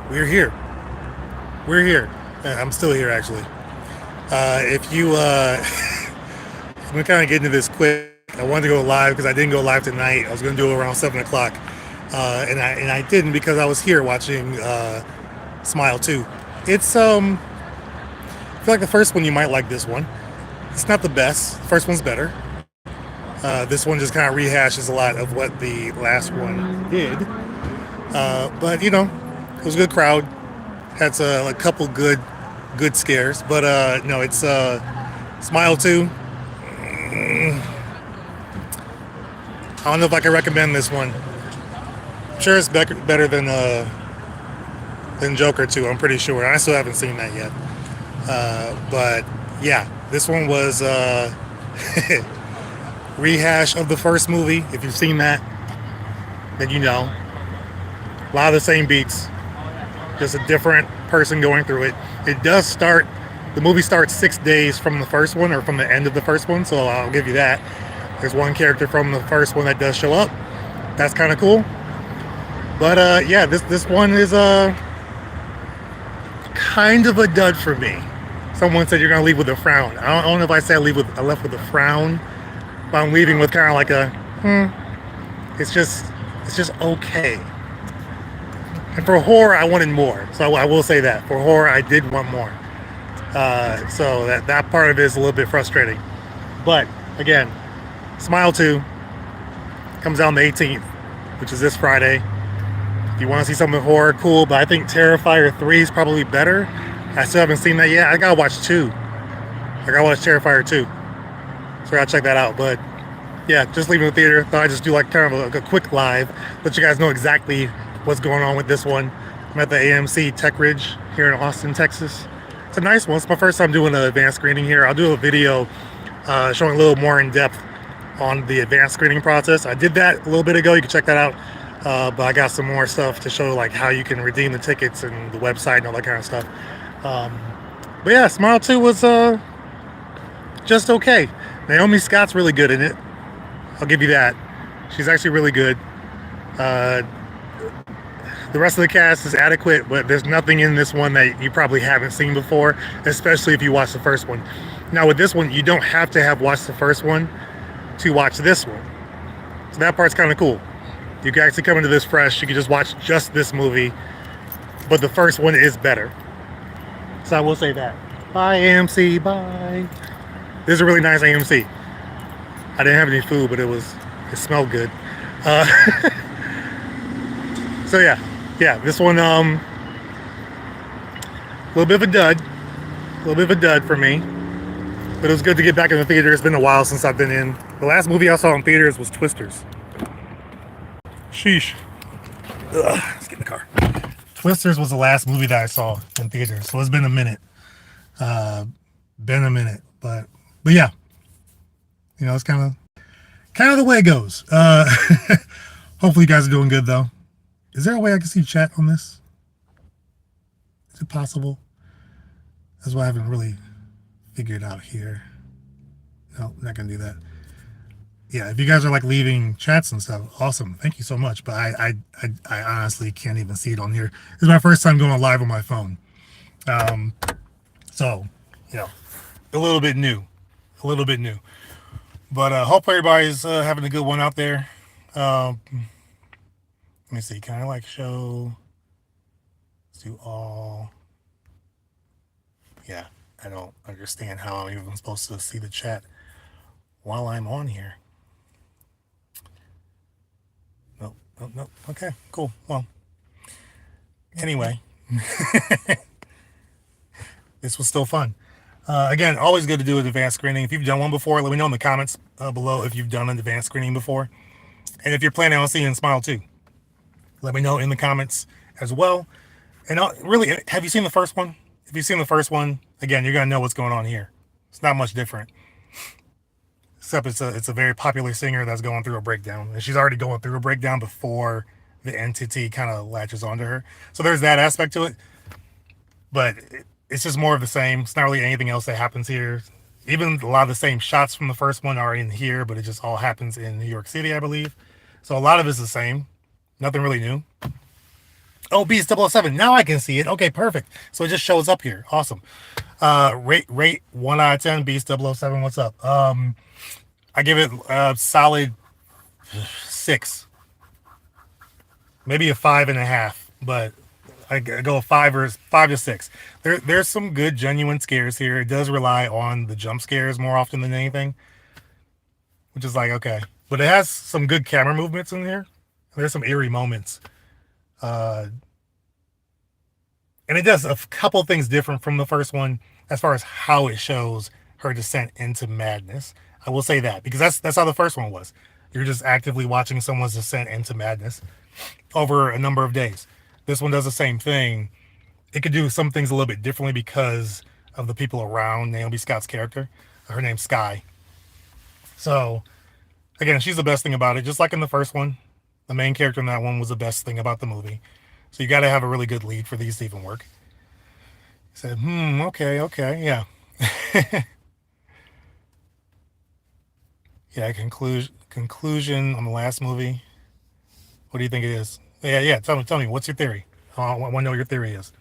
We're here. We're here. I'm still here, actually. If you, I'm gonna kind of get into this quick. I wanted to go live because I didn't go live tonight. I was gonna do it around 7 o'clock, and I didn't because I was here watching Smile 2. It's I feel like the first one you might like this one. It's not the best. The first one's better. This one just kind of rehashes a lot of what the last one did. But it was a good crowd. Had a couple good scares. But no, it's Smile 2. I don't know if I can recommend this one. I'm sure it's better than Joker 2. I'm pretty sure. I still haven't seen that yet. But yeah, this one was rehash of the first movie. If you've seen that, then you know. A lot of the same beats, just a different person going through it. It does start, the movie starts 6 days from the first one or from the end of the first one, so I'll give you that. There's one character from the first one that does show up. That's kind of cool. But yeah, this one is kind of a dud for me. Someone said you're gonna leave with a frown. I don't know if I said I left with a frown, but I'm leaving with kind of like a it's just okay. And for horror, I wanted more. So I will say that for horror, I did want more. So that part of it is a little bit frustrating. But again, Smile 2 comes out on the 18th, which is this Friday. If you want to see something horror, cool. But I think Terrifier 3 is probably better. I still haven't seen that yet. I gotta watch 2. I gotta watch Terrifier 2. So I gotta check that out. But yeah, just leaving the theater. Thought I'd just do like kind of a quick live. Let you guys know exactly what's going on with this one. I'm at the AMC Tech Ridge here in Austin, Texas. It's a nice one. It's my first time doing an advanced screening here. I'll do a video showing a little more in depth on the advanced screening process. I did that a little bit ago. You can check that out. But I got some more stuff to show, like how you can redeem the tickets and the website and all that kind of stuff. But yeah, Smile 2 was just okay. Naomi Scott's really good in it. I'll give you that. She's actually really good. The rest of the cast is adequate, but there's nothing in this one that you probably haven't seen before, especially if you watch the first one. Now with this one, you don't have to have watched the first one to watch this one. So that part's kind of cool. You can actually come into this fresh. You can just watch just this movie, but the first one is better. So I will say that. Bye AMC, bye. This is a really nice AMC. I didn't have any food, but it smelled good. Uh, so yeah, this one a little bit of a dud, for me. But it was good to get back in the theater. It's been a while since I've been in. The last movie I saw in theaters was Twisters. Sheesh. Let's get in the car. Twisters was the last movie that I saw in theaters, so it's been a minute. But yeah, it's kind of the way it goes. Hopefully you guys are doing good though. Is there a way I can see chat on this? Is it possible? That's what I haven't really figured out here. No, not gonna do that. Yeah, if you guys are like leaving chats and stuff, awesome. Thank you so much. But I honestly can't even see it on here. This is my first time going live on my phone. So, a little bit new. But hope everybody's having a good one out there. Let me see. Can I like show? Let's do all. Yeah, I don't understand how I'm even supposed to see the chat while I'm on here. Nope. Okay, cool. Well, anyway, this was still fun. Again, always good to do an advanced screening. If you've done one before, let me know in the comments below if you've done an advanced screening before. And if you're planning on seeing Smile 2, let me know in the comments as well. And really, have you seen the first one? If you've seen the first one, again, you're going to know what's going on here. It's not much different. Except it's a very popular singer that's going through a breakdown. And she's already going through a breakdown before the entity kind of latches onto her. So there's that aspect to it. But it's just more of the same. It's not really anything else that happens here. Even a lot of the same shots from the first one are in here, but it just all happens in New York City, I believe. So a lot of it's the same. Nothing really new. Oh, Beast 007. Now I can see it. Okay, perfect. So it just shows up here. Awesome. Rate 1 out of 10. Beast 007. What's up? I give it a solid 6, maybe a 5.5, but I go 5 to 6. There's some good genuine scares here. It does rely on the jump scares more often than anything, which is like okay, but it has some good camera movements in here. There's some eerie moments, and it does a couple things different from the first one as far as how it shows her descent into madness. I will say that because that's how the first one was. You're just actively watching someone's descent into madness over a number of days. This one does the same thing. It could do some things a little bit differently because of the people around Naomi Scott's character. Her name's Sky. So, again, she's the best thing about it. Just like in the first one, the main character in that one was the best thing about the movie. So you got to have a really good lead for these to even work. He said, okay, yeah. Yeah, conclusion on the last movie. What do you think it is? Yeah. Tell me. What's your theory? I want to know what your theory is.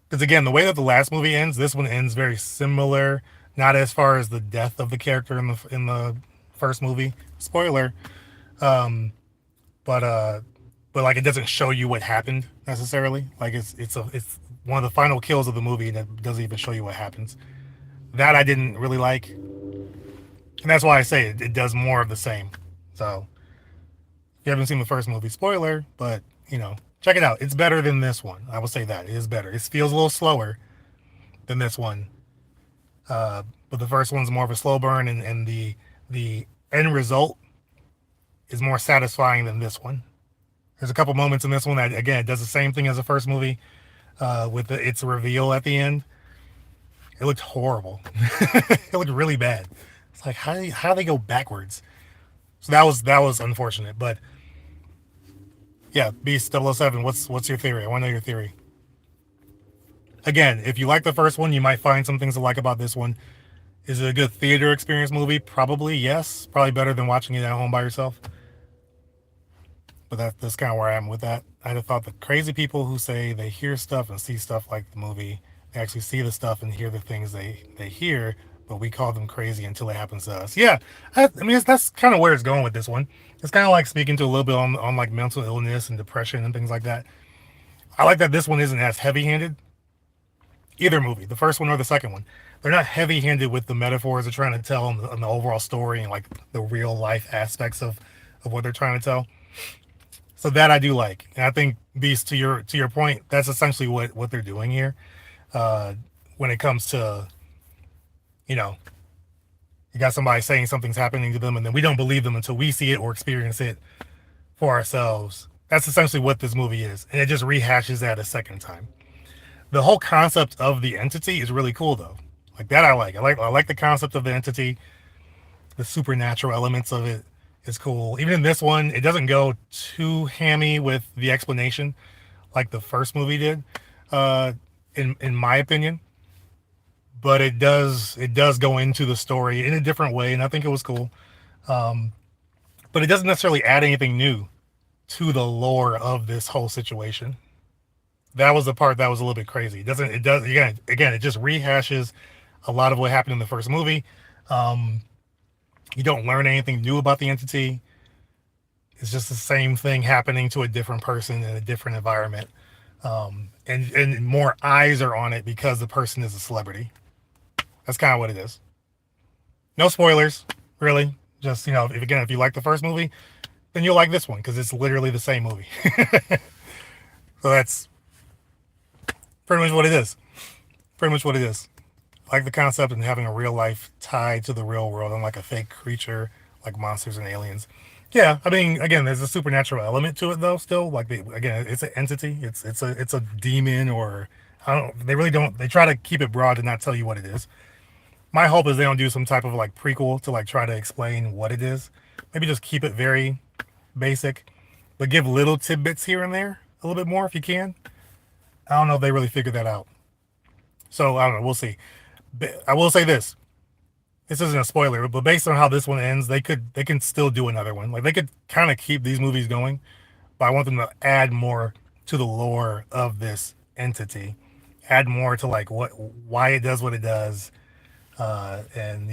Because again, the way that the last movie ends, this one ends very similar. Not as far as the death of the character in the first movie. Spoiler. Um, but like it doesn't show you what happened necessarily. Like it's one of the final kills of the movie, and it doesn't even show you what happens. That I didn't really like, and that's why I say it does more of the same. So if you haven't seen the first movie, spoiler, but check it out. It's better than this one. I will say that it is better. It feels a little slower than this one, but the first one's more of a slow burn, and the end result is more satisfying than this one. There's a couple moments in this one that, again, it does the same thing as the first movie with its reveal at the end. It looked horrible. It looked really bad. It's like, how do they go backwards? So that was unfortunate. But, yeah, Beast 007, what's your theory? I want to know your theory. Again, if you like the first one, you might find some things to like about this one. Is it a good theater experience movie? Probably, yes. Probably better than watching it at home by yourself. But that's kind of where I am with that. I'd have thought the crazy people who say they hear stuff and see stuff like the movie, they actually see the stuff and hear the things they hear, but we call them crazy until it happens to us. Yeah, I mean, that's kind of where it's going with this one. It's kind of like speaking to a little bit on like mental illness and depression and things like that. I like that this one isn't as heavy-handed. Either movie, the first one or the second one. They're not heavy-handed with the metaphors they're trying to tell and the overall story and like the real life aspects of what they're trying to tell. So that I do like, and I think Beast, to your point, that's essentially what they're doing here. When it comes to, you got somebody saying something's happening to them, and then we don't believe them until we see it or experience it for ourselves. That's essentially what this movie is, and it just rehashes that a second time. The whole concept of the entity is really cool, though. Like that, I like. I like the concept of the entity, the supernatural elements of it. Is cool. Even in this one, it doesn't go too hammy with the explanation like the first movie did, in my opinion. But it does go into the story in a different way, and I think it was cool. But it doesn't necessarily add anything new to the lore of this whole situation. That was the part that was a little bit crazy. It does again, it just rehashes a lot of what happened in the first movie. You don't learn anything new about the entity. It's just the same thing happening to a different person in a different environment. And more eyes are on it because the person is a celebrity. That's kind of what it is. No spoilers, really. Just, if you like the first movie, then you'll like this one because it's literally the same movie. So that's pretty much what it is. I like the concept and having a real life tied to the real world, unlike a fake creature like monsters and aliens. Yeah, I mean, again, there's a supernatural element to it though. Still, like it's an entity. It's a demon, or I don't. They really don't. They try to keep it broad to not tell you what it is. My hope is they don't do some type of like prequel to like try to explain what it is. Maybe just keep it very basic, but give little tidbits here and there a little bit more if you can. I don't know if they really figured that out. So I don't know. We'll see. I will say this. This isn't a spoiler, but based on how this one ends, they can still do another one. Like they could kind of keep these movies going, but I want them to add more to the lore of this entity, add more to like why it does what it does, and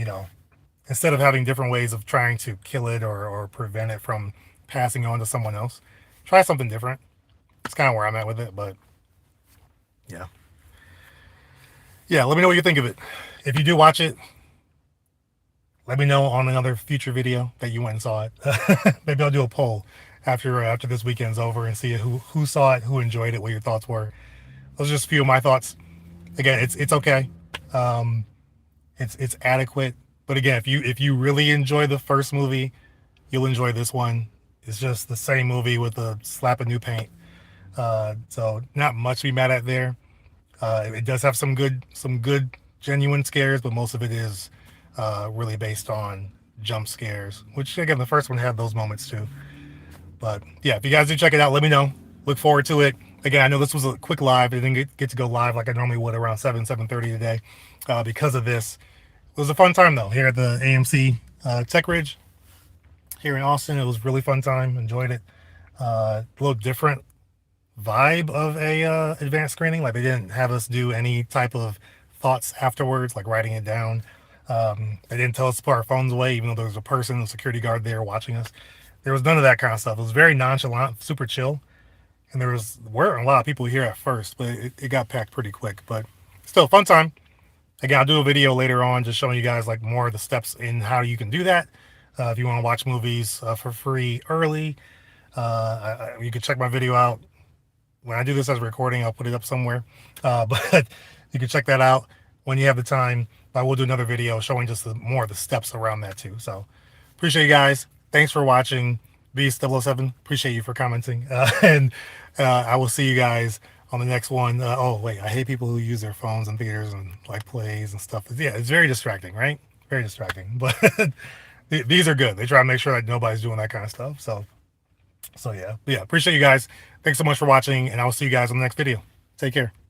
instead of having different ways of trying to kill it or prevent it from passing on to someone else, try something different. It's kind of where I'm at with it, but yeah. Yeah, let me know what you think of it. If you do watch it, let me know on another future video that you went and saw it. Maybe I'll do a poll after this weekend's over and see who saw it, who enjoyed it, what your thoughts were. Those are just a few of my thoughts. Again, it's okay. It's adequate. But again, if you really enjoy the first movie, you'll enjoy this one. It's just the same movie with a slap of new paint. So not much to be mad at there. It does have some good genuine scares, but most of it is really based on jump scares, which again, the first one had those moments too. But yeah, if you guys do check it out, let me know. Look forward to it. Again, I know this was a quick live. I didn't get to go live like I normally would around 7:30 today because of this. It was a fun time though here at the AMC Tech Ridge here in Austin. It was a really fun time. Enjoyed it. A little different vibe of a advanced screening. Like they didn't have us do any type of thoughts afterwards, like writing it down. They didn't tell us to put our phones away, even though there was a person, a security guard there watching us. There was none of that kind of stuff. It was very nonchalant, super chill. And weren't a lot of people here at first, but it got packed pretty quick. But still, fun time. Again, I'll do a video later on just showing you guys like more of the steps in how you can do that. If you want to watch movies for free early, you can check my video out. When I do this as a recording, I'll put it up somewhere. But you can check that out when you have the time. But I will do another video showing just more of the steps around that too. So appreciate you guys. Thanks for watching. Beast007, appreciate you for commenting. And I will see you guys on the next one. Oh, wait, I hate people who use their phones in theaters and like plays and stuff. Yeah, it's very distracting, right? Very distracting. But these are good. They try to make sure that nobody's doing that kind of stuff. So yeah, appreciate you guys. Thanks so much for watching, and I will see you guys on the next video. Take care.